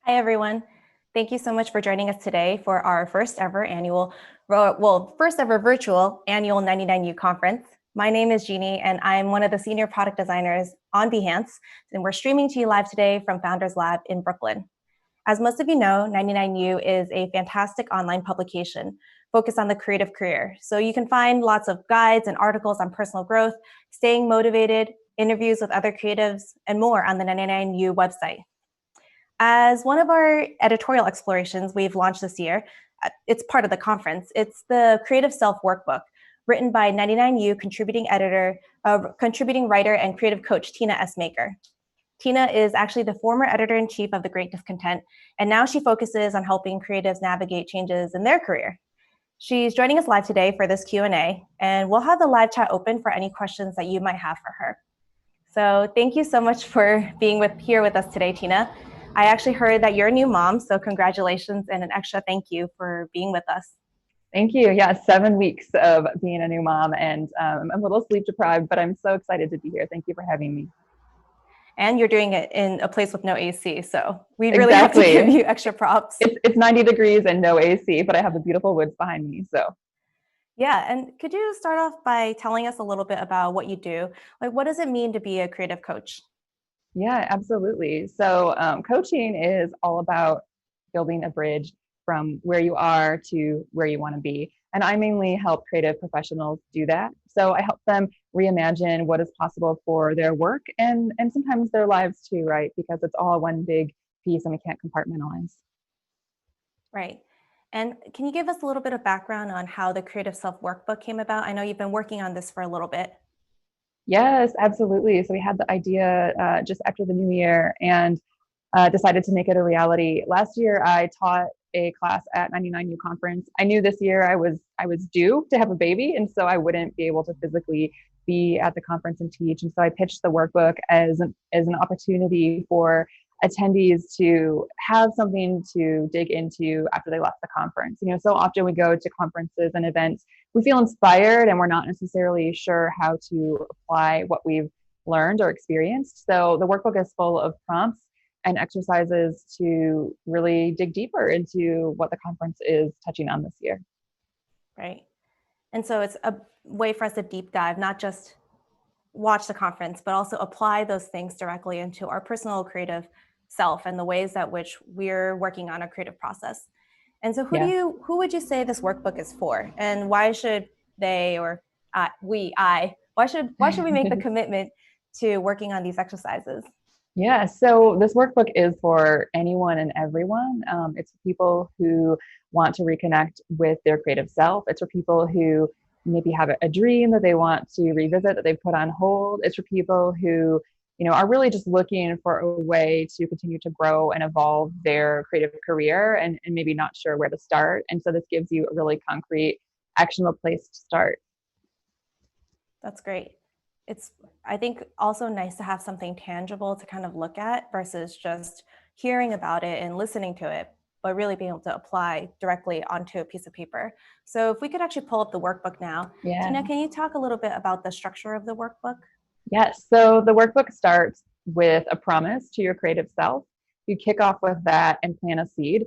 Hi, everyone. Thank you so much for joining us today for our first ever virtual annual 99U conference. My name is Jeannie, and I'm one of the senior product designers on Behance, and we're streaming to you live today from Founders Lab in Brooklyn. As most of you know, 99U is a fantastic online publication focused on the creative career. So you can find lots of guides and articles on personal growth, staying motivated, interviews with other creatives, and more on the 99U website. As one of our editorial explorations we've launched this year, it's part of the conference. It's the Creative Self Workbook, written by 99U contributing writer and creative coach Tina Essmaker. Tina is actually the former editor-in-chief of The Great Discontent, and now she focuses on helping creatives navigate changes in their career. She's joining us live today for this Q&A, and we'll have the live chat open for any questions that you might have for her. So thank you so much for being here with us today, Tina. I actually heard that you're a new mom, so congratulations and an extra thank you for being with us. Thank you. Yeah, 7 weeks of being a new mom, and I'm a little sleep deprived, but I'm so excited to be here. Thank you for having me. And you're doing it in a place with no AC, so we really have to give you extra props. It's 90 degrees and no AC, but I have the beautiful woods behind me, so. Yeah, and could you start off by telling us a little bit about what you do? Like, what does it mean to be a creative coach? Yeah, absolutely. So coaching is all about building a bridge from where you are to where you want to be. And I mainly help creative professionals do that. So I help them reimagine what is possible for their work and sometimes their lives too, right? Because it's all one big piece and we can't compartmentalize. Right. And can you give us a little bit of background on how the Creative Self Workbook came about? I know you've been working on this for a little bit. Yes, absolutely. So we had the idea just after the new year and decided to make it a reality. Last year, I taught a class at 99U conference. I knew this year I was due to have a baby, and so I wouldn't be able to physically be at the conference and teach. And so I pitched the workbook as an opportunity for attendees to have something to dig into after they left the conference. You know, so often we go to conferences and events, we feel inspired and we're not necessarily sure how to apply what we've learned or experienced. So the workbook is full of prompts and exercises to really dig deeper into what the conference is touching on this year. Right. And so it's a way for us to deep dive, not just watch the conference, but also apply those things directly into our personal creative self and the ways that which we're working on a creative process. And so who would you say this workbook is for? And why should they, or why should we make the commitment to working on these exercises? Yeah, so this workbook is for anyone and everyone. It's for people who want to reconnect with their creative self. It's for people who maybe have a dream that they want to revisit that they've put on hold. It's for people who, you know, are really just looking for a way to continue to grow and evolve their creative career and maybe not sure where to start. And so this gives you a really concrete, actionable place to start. That's great. It's, I think, also nice to have something tangible to kind of look at versus just hearing about it and listening to it, but really being able to apply directly onto a piece of paper. So if we could actually pull up the workbook now. Yeah. Tina, can you talk a little bit about the structure of the workbook? Yes. So the workbook starts with a promise to your creative self. You kick off with that and plant a seed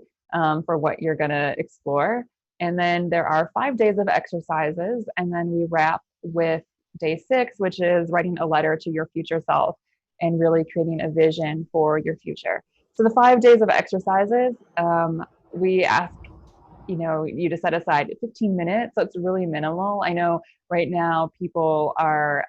for what you're going to explore. And then there are 5 days of exercises. And then we wrap with day 6, which is writing a letter to your future self and really creating a vision for your future. So the 5 days of exercises, we ask you to set aside 15 minutes. So it's really minimal. I know right now people are,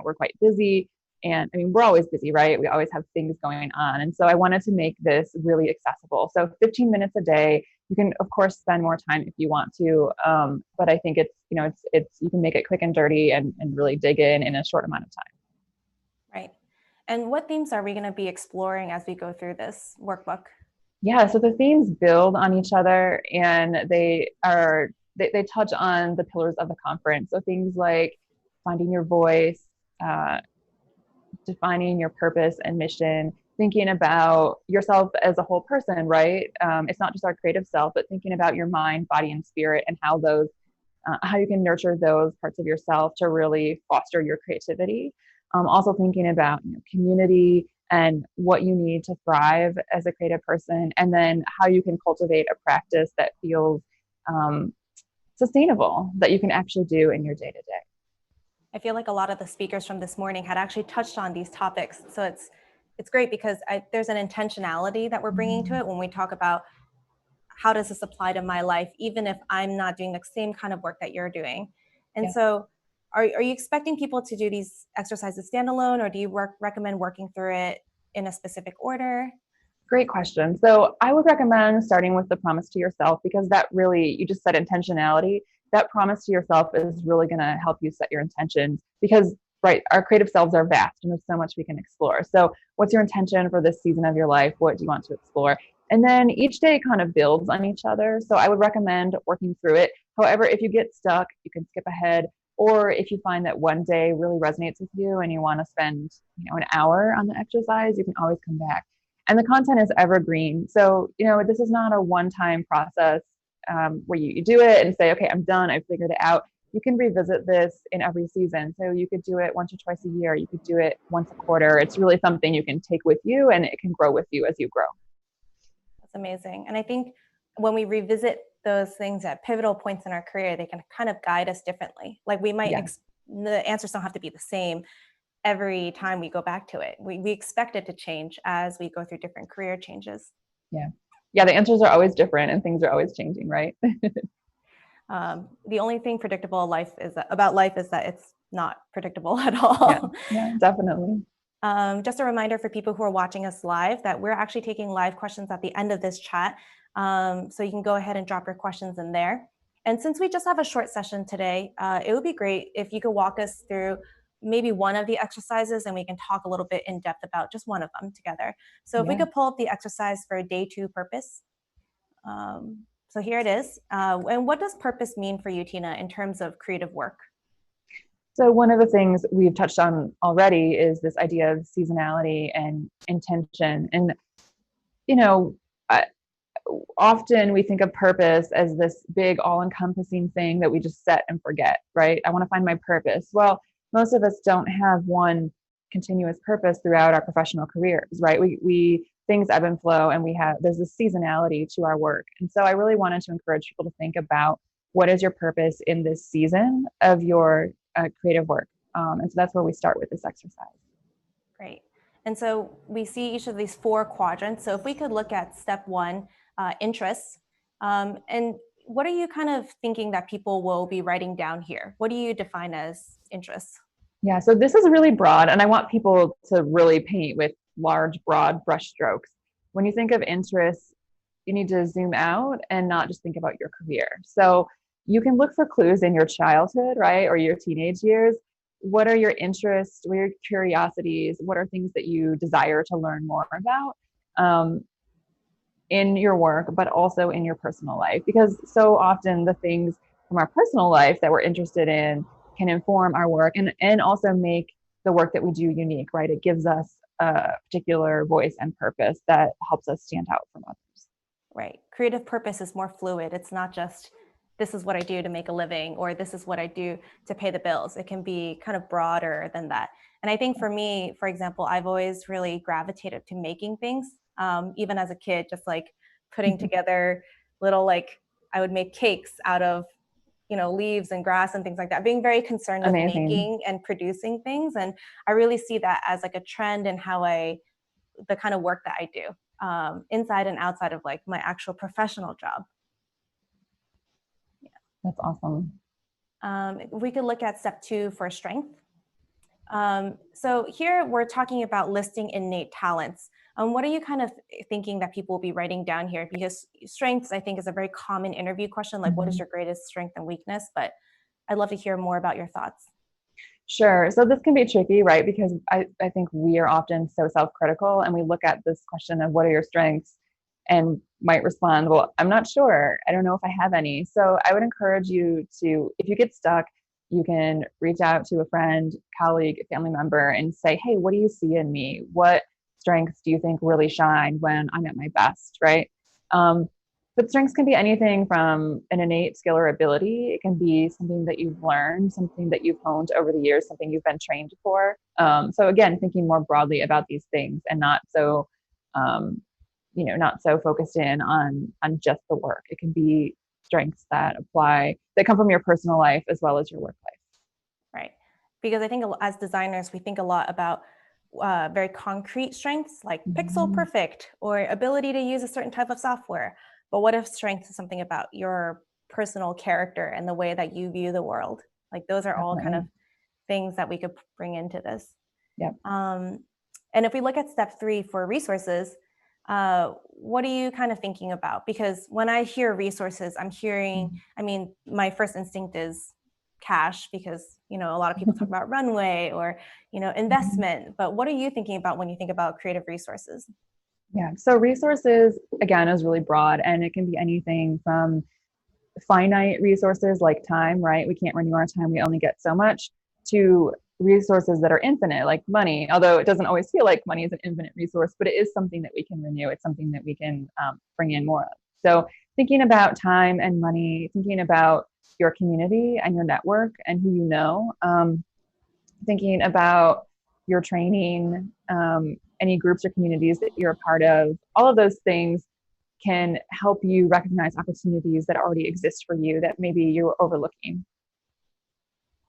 we're quite busy. And I mean, we're always busy, right? We always have things going on. And so I wanted to make this really accessible. So 15 minutes a day. You can, of course, spend more time if you want to. But I think it's you can make it quick and dirty and really dig in a short amount of time. Right. And what themes are we going to be exploring as we go through this workbook? Yeah, so the themes build on each other and they touch on the pillars of the conference. So things like finding your voice, defining your purpose and mission, thinking about yourself as a whole person, right? It's not just our creative self, but thinking about your mind, body, and spirit and how you can nurture those parts of yourself to really foster your creativity. Also thinking about community and what you need to thrive as a creative person, and then how you can cultivate a practice that feels sustainable, that you can actually do in your day to day. I feel like a lot of the speakers from this morning had actually touched on these topics. So it's great because there's an intentionality that we're bringing to it when we talk about how does this apply to my life, even if I'm not doing the same kind of work that you're doing. And Yeah. so are you expecting people to do these exercises standalone, or do you recommend working through it in a specific order? Great question. So I would recommend starting with the promise to yourself, because that really, you just said intentionality. That promise to yourself is really going to help you set your intentions, because, right, our creative selves are vast and there's so much we can explore. So what's your intention for this season of your life? What do you want to explore? And then each day kind of builds on each other. So I would recommend working through it. However, if you get stuck, you can skip ahead. Or if you find that one day really resonates with you and you want to spend, an hour on the exercise, you can always come back. And the content is evergreen. So, this is not a one-time process where you do it and say, okay, I'm done, I figured it out. You can revisit this in every season. So you could do it once or twice a year. You could do it once a quarter. It's really something you can take with you, and it can grow with you as you grow. That's amazing. And I think when we revisit those things at pivotal points in our career, they can kind of guide us differently. Like we might, Yeah. the answers don't have to be the same every time we go back to it. We expect it to change as we go through different career changes. Yeah. Yeah. The answers are always different and things are always changing, right? The only thing predictable about life is that it's not predictable at all. Yeah, definitely. Just a reminder for people who are watching us live that we're actually taking live questions at the end of this chat. So you can go ahead and drop your questions in there. And since we just have a short session today, it would be great if you could walk us through maybe one of the exercises and we can talk a little bit in depth about just one of them together. So if we could pull up the exercise for day 2, purpose. So here it is. And what does purpose mean for you, Tina, in terms of creative work? So one of the things we've touched on already is this idea of seasonality and intention. And, often we think of purpose as this big all-encompassing thing that we just set and forget, right? I want to find my purpose. Well, most of us don't have one continuous purpose throughout our professional careers, right? We things ebb and flow, and there's this seasonality to our work. And so I really wanted to encourage people to think about, what is your purpose in this season of your creative work? And so that's where we start with this exercise. Great. And so we see each of these 4 quadrants. So if we could look at step 1, interests, and what are you kind of thinking that people will be writing down here? What do you define as interests? Yeah, so this is really broad, and I want people to really paint with large, broad brush strokes. When you think of interests, you need to zoom out and not just think about your career. So you can look for clues in your childhood, right, or your teenage years. What are your interests? What are your curiosities? What are things that you desire to learn more about in your work, but also in your personal life? Because so often the things from our personal life that we're interested in can inform our work and also make the work that we do unique, right? It gives us a particular voice and purpose that helps us stand out from others. Right. Creative purpose is more fluid. It's not just, this is what I do to make a living, or this is what I do to pay the bills. It can be kind of broader than that. And I think for me, for example, I've always really gravitated to making things, even as a kid, just like putting together little, I would make cakes out of, leaves and grass and things like that, being very concerned with making and producing things. And I really see that as like a trend in the kind of work that I do, inside and outside of like my actual professional job. Yeah. That's awesome. We could look at step 2 for strength. So here we're talking about listing innate talents. What are you kind of thinking that people will be writing down here? Because strengths, I think, is a very common interview question, like what is your greatest strength and weakness? But I'd love to hear more about your thoughts. Sure. So this can be tricky, right? Because I think we are often so self-critical, and we look at this question of what are your strengths and might respond, well, I'm not sure. I don't know if I have any. So I would encourage you to, if you get stuck, you can reach out to a friend, colleague, family member and say, hey, what do you see in me? What strengths do you think really shine when I'm at my best, right? But strengths can be anything from an innate skill or ability. It can be something that you've learned, something that you've honed over the years, something you've been trained for. So again, thinking more broadly about these things and not so, not so focused in on just the work. It can be strengths that come from your personal life as well as your work life. Right. Because I think as designers, we think a lot about very concrete strengths like pixel perfect or ability to use a certain type of software. But what if strength is something about your personal character and the way that you view the world? Like those are all kind of things that we could bring into this. Yeah. And if we look at step 3 for resources, what are you kind of thinking about? Because when I hear resources, I'm hearing, I mean, my first instinct is cash because, a lot of people talk about runway or, investment. But what are you thinking about when you think about creative resources? Yeah. So resources, again, is really broad, and it can be anything from finite resources like time, right? We can't renew our time. We only get so much, to resources that are infinite, like money, although it doesn't always feel like money is an infinite resource, but it is something that we can renew. It's something that we can bring in more of. So thinking about time and money, thinking about your community and your network and who you know, thinking about your training, any groups or communities that you're a part of, all of those things can help you recognize opportunities that already exist for you that maybe you're overlooking.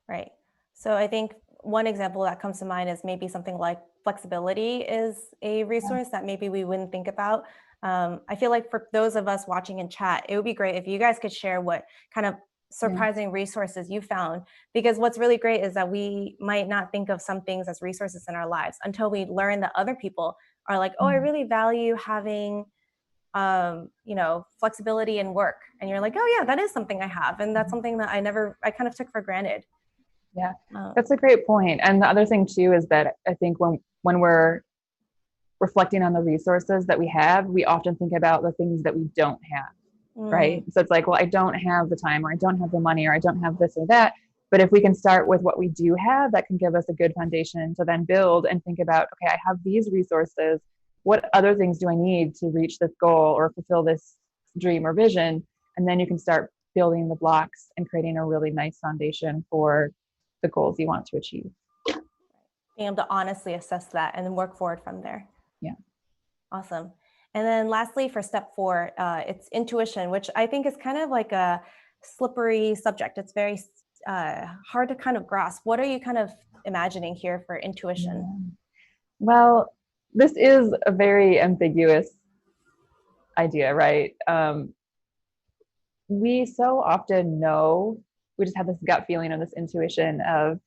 Right. So I think one example that comes to mind is maybe something like flexibility is a resource that maybe we wouldn't think about. I feel like for those of us watching in chat, it would be great if you guys could share what kind of surprising resources you found, because what's really great is that we might not think of some things as resources in our lives until we learn that other people are like, oh, I really value having flexibility in work. And you're like, oh yeah, that is something I have. And that's something that I kind of took for granted. Yeah, that's a great point. And the other thing too is that I think when we're reflecting on the resources that we have, we often think about the things that we don't have, right? So it's like, well, I don't have the time, or I don't have the money, or I don't have this or that. But if we can start with what we do have, that can give us a good foundation to then build and think about, okay, I have these resources. What other things do I need to reach this goal or fulfill this dream or vision? And then you can start building the blocks and creating a really nice foundation for the goals you want to achieve. Being able to honestly assess that and then work forward from there. Yeah. Awesome. And then lastly, for step 4, it's intuition, which I think is kind of like a slippery subject. It's very hard to kind of grasp. What are you kind of imagining here for intuition? Yeah. Well, this is a very ambiguous idea, right? We so often know, we just have this gut feeling or this intuition of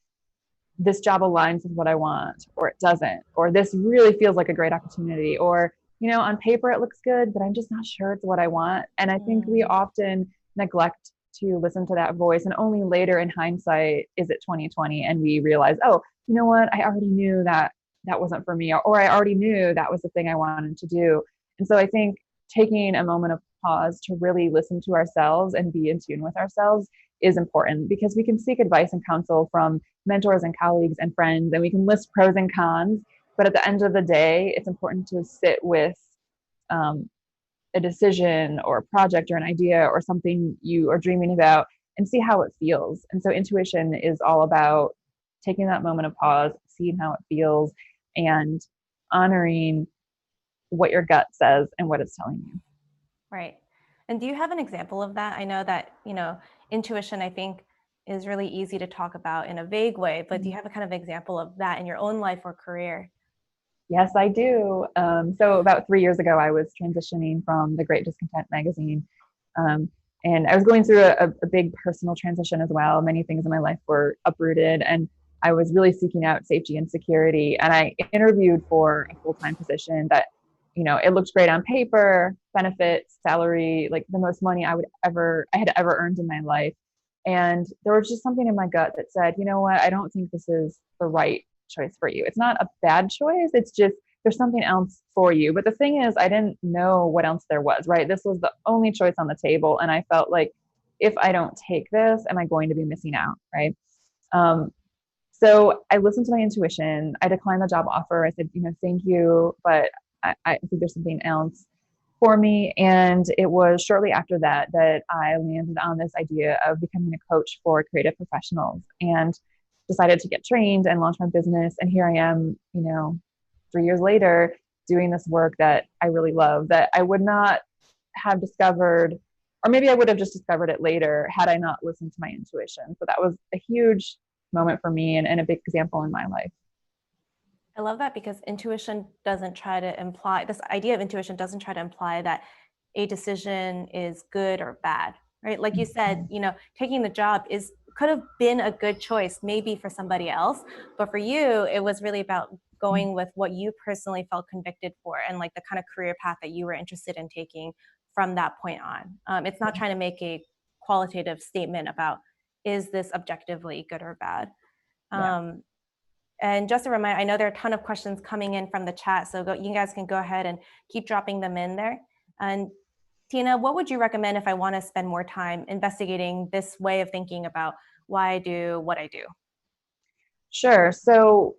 this job aligns with what I want, or it doesn't, or this really feels like a great opportunity, or, on paper it looks good, but I'm just not sure it's what I want. And I think we often neglect to listen to that voice. And only later in hindsight is it 2020 and we realize, oh, you know what? I already knew that wasn't for me, or I already knew that was the thing I wanted to do. And so I think taking a moment of pause to really listen to ourselves and be in tune with ourselves is important, because we can seek advice and counsel from mentors and colleagues and friends, and we can list pros and cons. But at the end of the day, it's important to sit with a decision or a project or an idea or something you are dreaming about and see how it feels. And so intuition is all about taking that moment of pause, seeing how it feels, and honoring what your gut says and what it's telling you. Right. And do you have an example of that? I know that, intuition, I think, is really easy to talk about in a vague way, but do you have a kind of example of that in your own life or career? Yes, I do. So about 3 years ago, I was transitioning from the Great Discontent magazine. And I was going through a big personal transition as well. Many things in my life were uprooted, and I was really seeking out safety and security. And I interviewed for a full-time position that, it looked great on paper, benefits, salary, like the most money I had ever earned in my life. And there was just something in my gut that said, you know what, I don't think this is the right choice for you. It's not a bad choice. It's just there's something else for you. But the thing is, I didn't know what else there was, right? This was the only choice on the table. And I felt like, if I don't take this, am I going to be missing out, right? So I listened to my intuition. I declined the job offer. I said, thank you, but I think there's something else. for me. And it was shortly after that that I landed on this idea of becoming a coach for creative professionals and decided to get trained and launch my business. And here I am, 3 years later, doing this work that I really love, that I would not have discovered, or maybe I would have just discovered it later had I not listened to my intuition. So that was a huge moment for me and a big example in my life. I love that because intuition doesn't try to imply, this idea of intuition doesn't try to imply that a decision is good or bad, right? Like you said, taking the job could have been a good choice maybe for somebody else, but for you, it was really about going with what you personally felt convicted for and like the kind of career path that you were interested in taking from that point on. It's not trying to make a qualitative statement about, is this objectively good or bad? Yeah. And just a reminder, I know there are a ton of questions coming in from the chat, so you guys can go ahead and keep dropping them in there. And Tina, what would you recommend if I want to spend more time investigating this way of thinking about why I do what I do? Sure. So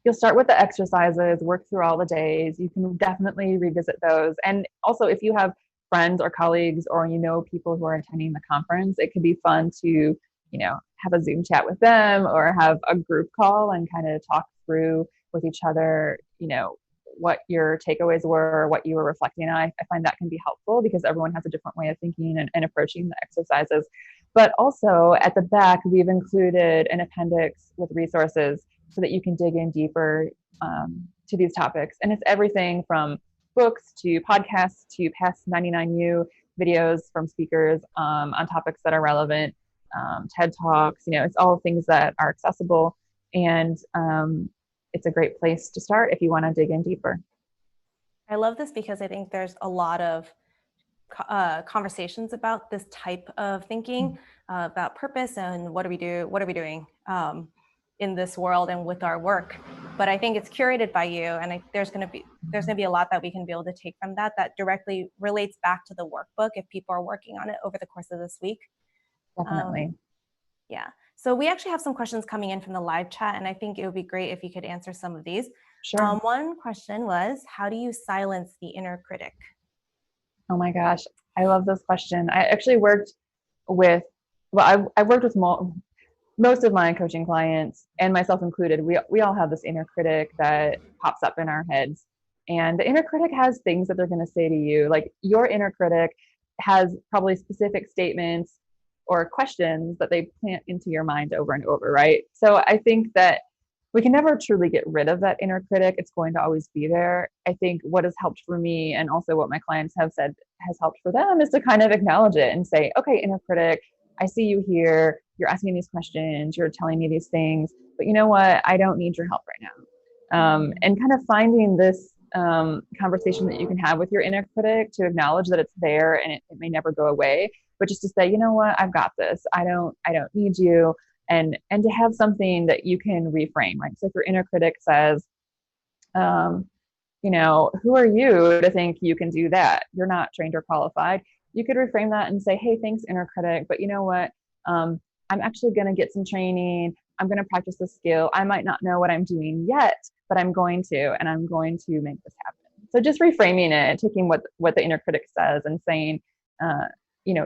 you'll start with the exercises, work through all the days. You can definitely revisit those. And also, if you have friends or colleagues or people who are attending the conference, it could be fun to have a Zoom chat with them or have a group call and kind of talk through with each other what your takeaways were, what you were reflecting on. I find that can be helpful because everyone has a different way of thinking and approaching the exercises. But also at the back, we've included an appendix with resources so that you can dig in deeper to these topics. And it's everything from books to podcasts to past 99U videos from speakers on topics that are relevant, TED Talks, it's all things that are accessible. And it's a great place to start if you want to dig in deeper. I love this because I think there's a lot of conversations about this type of thinking, about purpose and what are we doing in this world and with our work. But I think it's curated by you, and there's going to be a lot that we can be able to take from that directly relates back to the workbook if people are working on it over the course of this week. Definitely. Yeah. So we actually have some questions coming in from the live chat, and I think it would be great if you could answer some of these. Sure. One question was, how do you silence the inner critic? Oh my gosh, I love this question. I actually worked with, I've worked with most of my coaching clients, and myself included. We all have this inner critic that pops up in our heads. And the inner critic has things that they're going to say to you. Like your inner critic has probably specific statements or questions that they plant into your mind over and over, right? So I think that we can never truly get rid of that inner critic. It's going to always be there. I think what has helped for me, and also what my clients have said has helped for them, is to kind of acknowledge it and say, okay, inner critic, I see you here. You're asking these questions. You're telling me these things, but you know what? I don't need your help right now. And kind of finding this conversation that you can have with your inner critic to acknowledge that it's there and it may never go away, but just to say, you know what? I've got this. I don't need you. And to have something that you can reframe, right? So if your inner critic says, who are you to think you can do that? You're not trained or qualified. You could reframe that and say, hey, thanks, inner critic, but you know what? I'm actually going to get some training. I'm going to practice the skill. I might not know what I'm doing yet, but I'm going to, and I'm going to make this happen. So just reframing it, taking what the inner critic says and saying,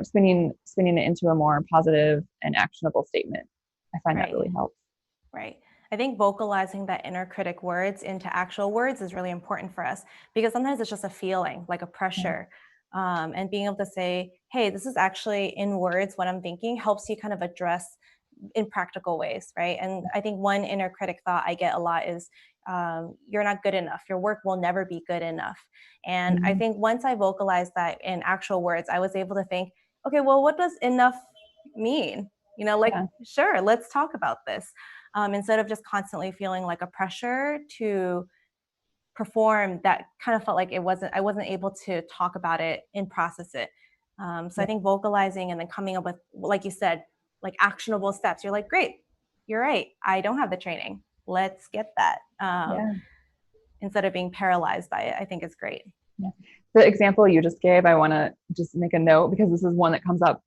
spinning it into a more positive and actionable statement. I find that really helps. Right. I think vocalizing that inner critic words into actual words is really important for us, because sometimes it's just a feeling, like a pressure. And being able to say, hey, this is actually in words what I'm thinking, helps you kind of address in practical ways, right? And I think one inner critic thought I get a lot is, you're not good enough. Your work will never be good enough. And I think once I vocalized that in actual words, I was able to think, okay, well, what does enough mean? Sure, let's talk about this. Instead of just constantly feeling like a pressure to perform that kind of felt like I wasn't able to talk about it and process it. I think vocalizing and then coming up with, like you said, like actionable steps. You're like, great, you're right. I don't have the training. Let's get that. Instead of being paralyzed by it, I think it's great. Yeah. The example you just gave, I want to just make a note because this is one that comes up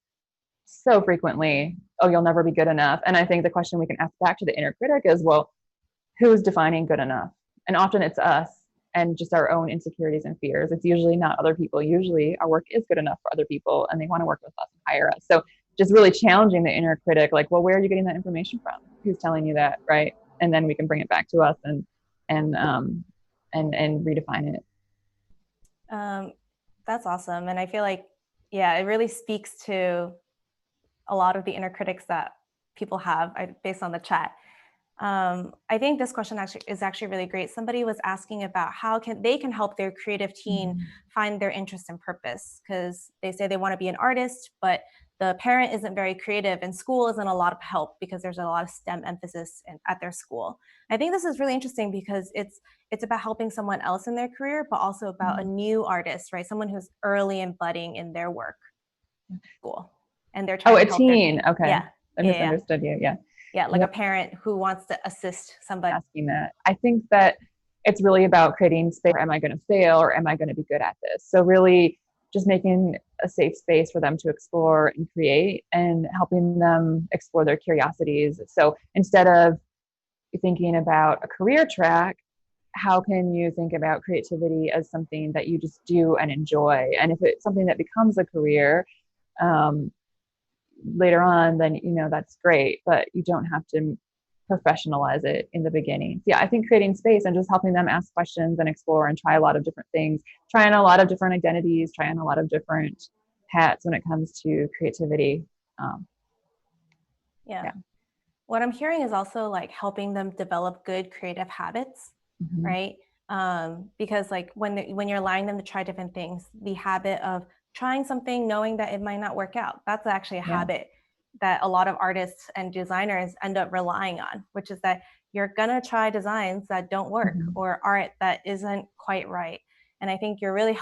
so frequently. Oh, you'll never be good enough. And I think the question we can ask back to the inner critic is, well, who's defining good enough? And often it's us. and just our own insecurities and fears. It's usually not other people. Usually our work is good enough for other people and they want to work with us and hire us. So just really challenging the inner critic, like, well, where are you getting that information from? Who's telling you that, right? And then we can bring it back to us and redefine it. That's awesome. And I feel like, yeah, it really speaks to a lot of the inner critics that people have based on the chat. I think this question is actually really great. Somebody was asking about how they can help their creative teen find their interest and purpose, because they say they want to be an artist, but the parent isn't very creative and school isn't a lot of help because there's a lot of STEM emphasis at their school. I think this is really interesting because it's about helping someone else in their career, but also about a new artist, right? Someone who's early and budding in their work school, and they're trying Oh, a to help their teen. Okay. yeah. I misunderstood you. Yeah. Yeah, like a parent who wants to assist somebody. Asking that. I think that it's really about creating space. Am I going to fail or am I going to be good at this? So really just making a safe space for them to explore and create and helping them explore their curiosities. So instead of thinking about a career track, how can you think about creativity as something that you just do and enjoy? And if it's something that becomes a career, later on, then that's great, but you don't have to professionalize it in the beginning. Yeah, I think creating space and just helping them ask questions and explore and try a lot of different things, trying a lot of different identities, trying a lot of different hats when it comes to creativity. Yeah. What I'm hearing is also like helping them develop good creative habits, right? Because like when you're allowing them to try different things, the habit of trying something, knowing that it might not work out, that's actually a habit that a lot of artists and designers end up relying on, which is that you're gonna try designs that don't work or art that isn't quite right. And I think you're really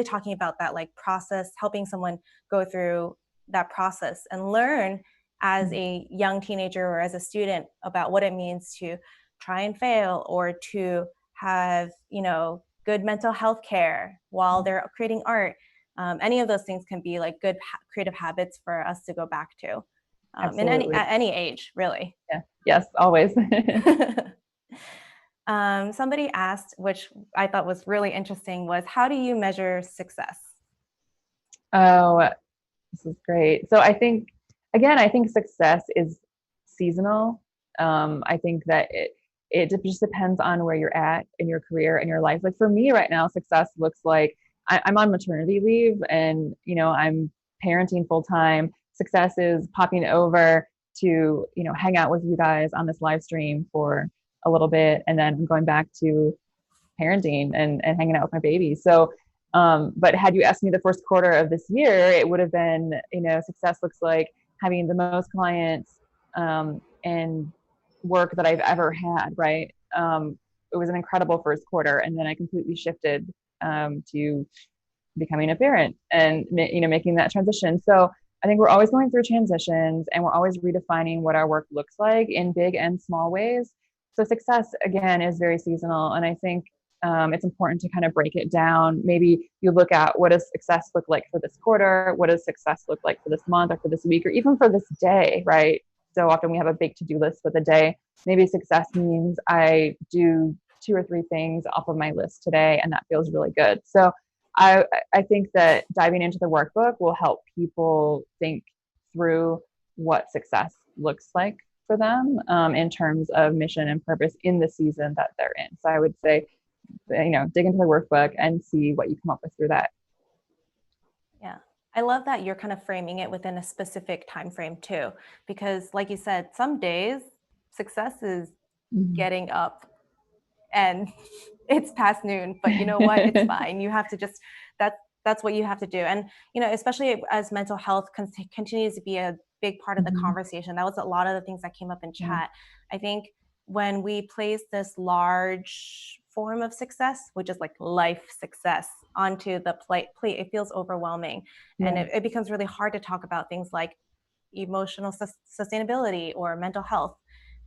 talking about that like process, helping someone go through that process and learn as a young teenager or as a student about what it means to try and fail or to have, good mental health care while they're creating art. Any of those things can be like good creative habits for us to go back to at any age, really. Yeah. Yes, always. Somebody asked, which I thought was really interesting, was how do you measure success? Oh, this is great. So I think success is seasonal. I think that it just depends on where you're at in your career and your life. Like for me right now, success looks like I'm on maternity leave and, I'm parenting full time. Success is popping over to, hang out with you guys on this live stream for a little bit. And then I'm going back to parenting and hanging out with my baby. So, but had you asked me the first quarter of this year, it would have been, success looks like having the most clients and work that I've ever had, right? It was an incredible first quarter. And then I completely shifted to becoming a parent and, making that transition. So I think we're always going through transitions and we're always redefining what our work looks like in big and small ways. So success, again, is very seasonal. And I think it's important to kind of break it down. Maybe you look at what does success look like for this quarter? What does success look like for this month or for this week or even for this day, right? So often we have a big to-do list for the day. Maybe success means I do 2 or 3 things off of my list today, and that feels really good. So I think that diving into the workbook will help people think through what success looks like for them in terms of mission and purpose in the season that they're in. So I would say, dig into the workbook and see what you come up with through that. Yeah. I love that you're kind of framing it within a specific time frame too, because like you said, some days success is getting up and it's past noon, but you know what? It's fine. You have to just, that's what you have to do. And, especially as mental health continues to be a big part of the conversation, that was a lot of the things that came up in chat. I think when we place this large form of success, which is like life success, onto the plate, it feels overwhelming. And it becomes really hard to talk about things like emotional sustainability or mental health.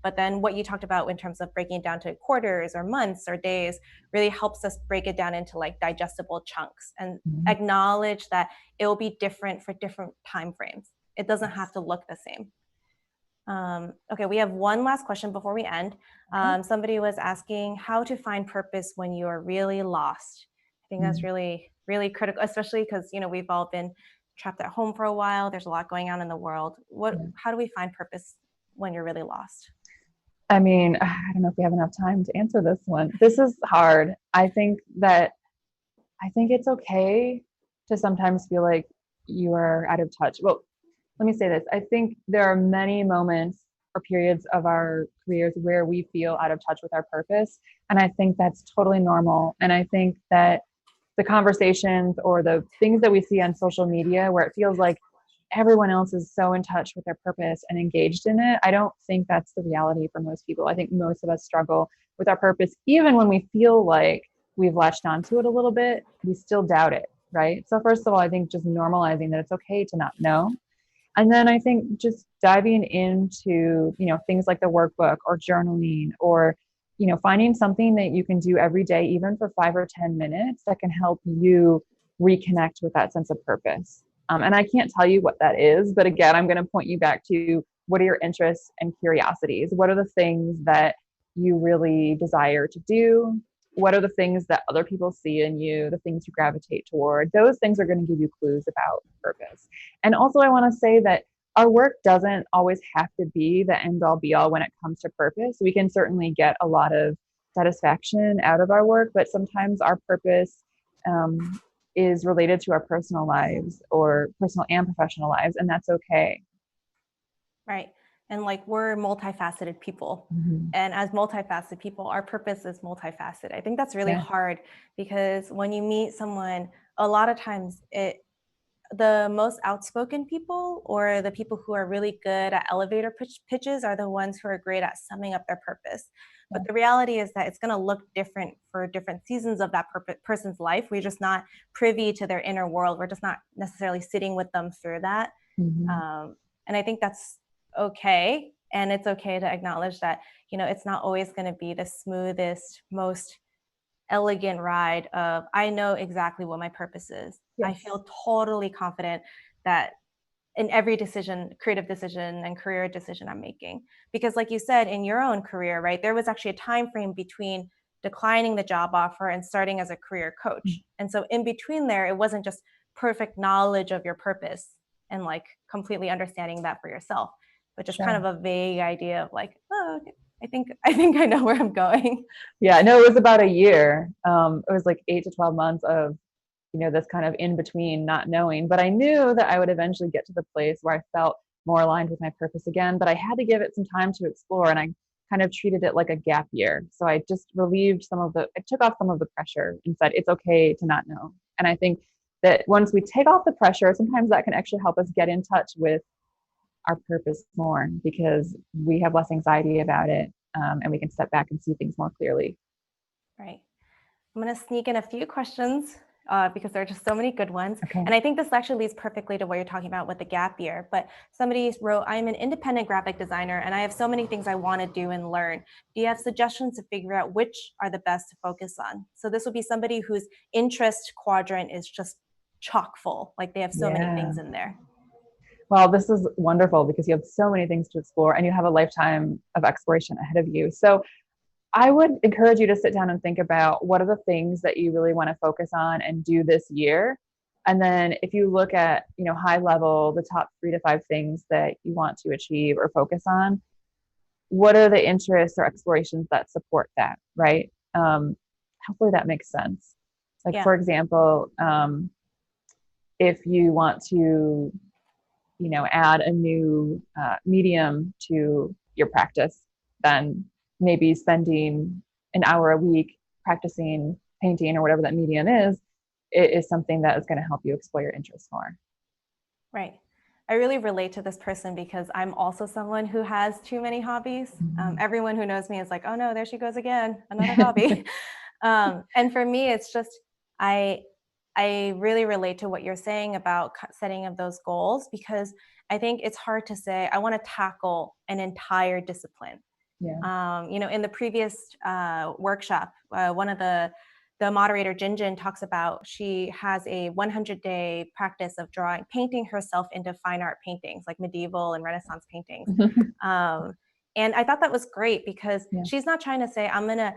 But then what you talked about in terms of breaking it down to quarters or months or days really helps us break it down into like digestible chunks and acknowledge that it will be different for different time frames. It doesn't have to look the same. Okay, we have one last question before we end. Okay. Somebody was asking how to find purpose when you are really lost. I think that's really, really critical, especially because, you know, we've all been trapped at home for a while. There's a lot going on in the world. Yeah. How do we find purpose when you're really lost? I mean, I don't know if we have enough time to answer this one. This is hard. I think it's okay to sometimes feel like you are out of touch. Well, let me say this. I think there are many moments or periods of our careers where we feel out of touch with our purpose. And I think that's totally normal. And I think that the conversations or the things that we see on social media where it feels like everyone else is so in touch with their purpose and engaged in it, I don't think that's the reality for most people. I think most of us struggle with our purpose. Even when we feel like we've latched onto it a little bit, we still doubt it, right? So first of all, I think just normalizing that it's okay to not know. And then I think just diving into, things like the workbook or journaling or, finding something that you can do every day, even for 5 or 10 minutes, that can help you reconnect with that sense of purpose. And I can't tell you what that is, but again, I'm going to point you back to what are your interests and curiosities? What are the things that you really desire to do? What are the things that other people see in you, the things you gravitate toward? Those things are going to give you clues about purpose. And also, I want to say that our work doesn't always have to be the end all be all when it comes to purpose. We can certainly get a lot of satisfaction out of our work, but sometimes our purpose is related to our personal lives or personal and professional lives, and that's okay. Right. And like we're multifaceted people. Mm-hmm. And as multifaceted people, our purpose is multifaceted. I think that's really hard because when you meet someone, a lot of times the most outspoken people or the people who are really good at elevator pitches are the ones who are great at summing up their purpose. Yeah. But the reality is that it's going to look different for different seasons of that person's life. We're just not privy to their inner world. We're just not necessarily sitting with them through that. Mm-hmm. And I think that's okay. And it's okay to acknowledge that, you know, it's not always going to be the smoothest, most elegant ride of, I know exactly what my purpose is. Yes. I feel totally confident that in every decision, creative decision and career decision I'm making. Because like you said, in your own career, right, there was actually a time frame between declining the job offer and starting as a career coach. Mm-hmm. And so in between there, it wasn't just perfect knowledge of your purpose and like completely understanding that for yourself, but just kind of a vague idea of like, oh, okay, I think I know where I'm going. Yeah, no, it was about a year. It was like 8 to 12 months of, this kind of in between not knowing, but I knew that I would eventually get to the place where I felt more aligned with my purpose again, but I had to give it some time to explore. And I kind of treated it like a gap year. So I just I took off some of the pressure and said, it's okay to not know. And I think that once we take off the pressure, sometimes that can actually help us get in touch with our purpose more because we have less anxiety about it. And we can step back and see things more clearly. Right. I'm going to sneak in a few questions because there are just so many good ones. Okay. And I think this actually leads perfectly to what you're talking about with the gap year. But somebody wrote, I'm an independent graphic designer and I have so many things I want to do and learn. Do you have suggestions to figure out which are the best to focus on? So this would be somebody whose interest quadrant is just chock full. Like they have so many things in there. Well, this is wonderful because you have so many things to explore and you have a lifetime of exploration ahead of you. So I would encourage you to sit down and think about what are the things that you really want to focus on and do this year. And then if you look at, high level, the top 3 to 5 things that you want to achieve or focus on, what are the interests or explorations that support that, right? Hopefully that makes sense. Like, for example, if you want to, add a new medium to your practice, then maybe spending an hour a week practicing painting or whatever that medium is something that is going to help you explore your interests more. Right. I really relate to this person because I'm also someone who has too many hobbies. Mm-hmm. Everyone who knows me is like, oh no, there she goes again, another hobby. And for me, it's just, I really relate to what you're saying about setting of those goals because I think it's hard to say, I want to tackle an entire discipline. Yeah. In the previous workshop, one of the the moderator Jinjin talks about, she has a 100-day practice of painting herself into fine art paintings, like medieval and Renaissance paintings. And I thought that was great because she's not trying to say, I'm going to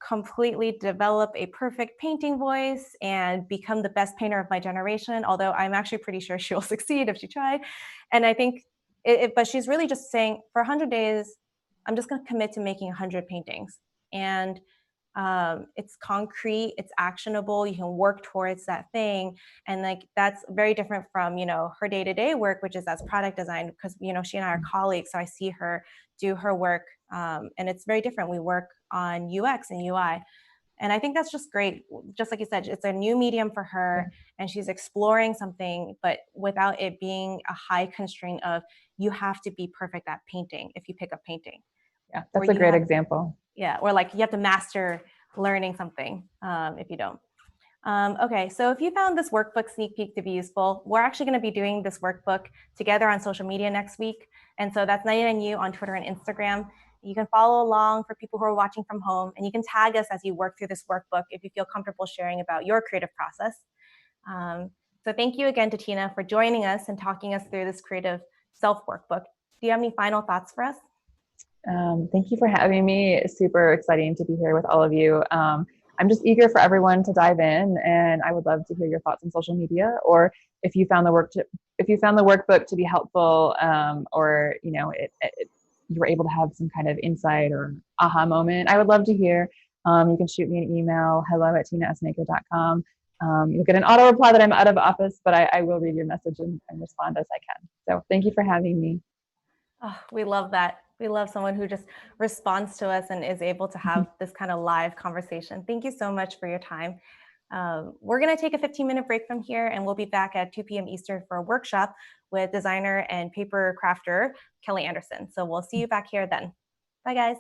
completely develop a perfect painting voice and become the best painter of my generation, although I'm actually pretty sure she will succeed if she tried. And I think, but she's really just saying, for 100 days, I'm just going to commit to making 100 paintings. And it's concrete, it's actionable, you can work towards that thing. And like, that's very different from, her day-to-day work, which is as product design, because, she and I are colleagues. So I see her do her work, and it's very different. We work on UX and UI. And I think that's just great. Just like you said, it's a new medium for her, and she's exploring something, but without it being a high constraint of, you have to be perfect at painting if you pick up painting. Yeah, that's a great example. Yeah, or like you have to master learning something if you don't. Okay, so if you found this workbook sneak peek to be useful, we're actually going to be doing this workbook together on social media next week. And so that's 99U on Twitter and Instagram. You can follow along for people who are watching from home, and you can tag us as you work through this workbook if you feel comfortable sharing about your creative process. So thank you again to Tina for joining us and talking us through this Creative Self Workbook. Do you have any final thoughts for us? Thank you for having me. It's super exciting to be here with all of you. I'm just eager for everyone to dive in, and I would love to hear your thoughts on social media, or if you found the workbook to be helpful, or you were able to have some kind of insight or aha moment. I would love to hear. You can shoot me an email, hello@tinaessmaker.com. You'll get an auto reply that I'm out of office, but I will read your message and respond as I can. So thank you for having me. Oh, we love that. We love someone who just responds to us and is able to have this kind of live conversation. Thank you so much for your time. We're going to take a 15-minute break from here, and we'll be back at 2 p.m. Eastern for a workshop with designer and paper crafter Kelly Anderson. So we'll see you back here then. Bye, guys.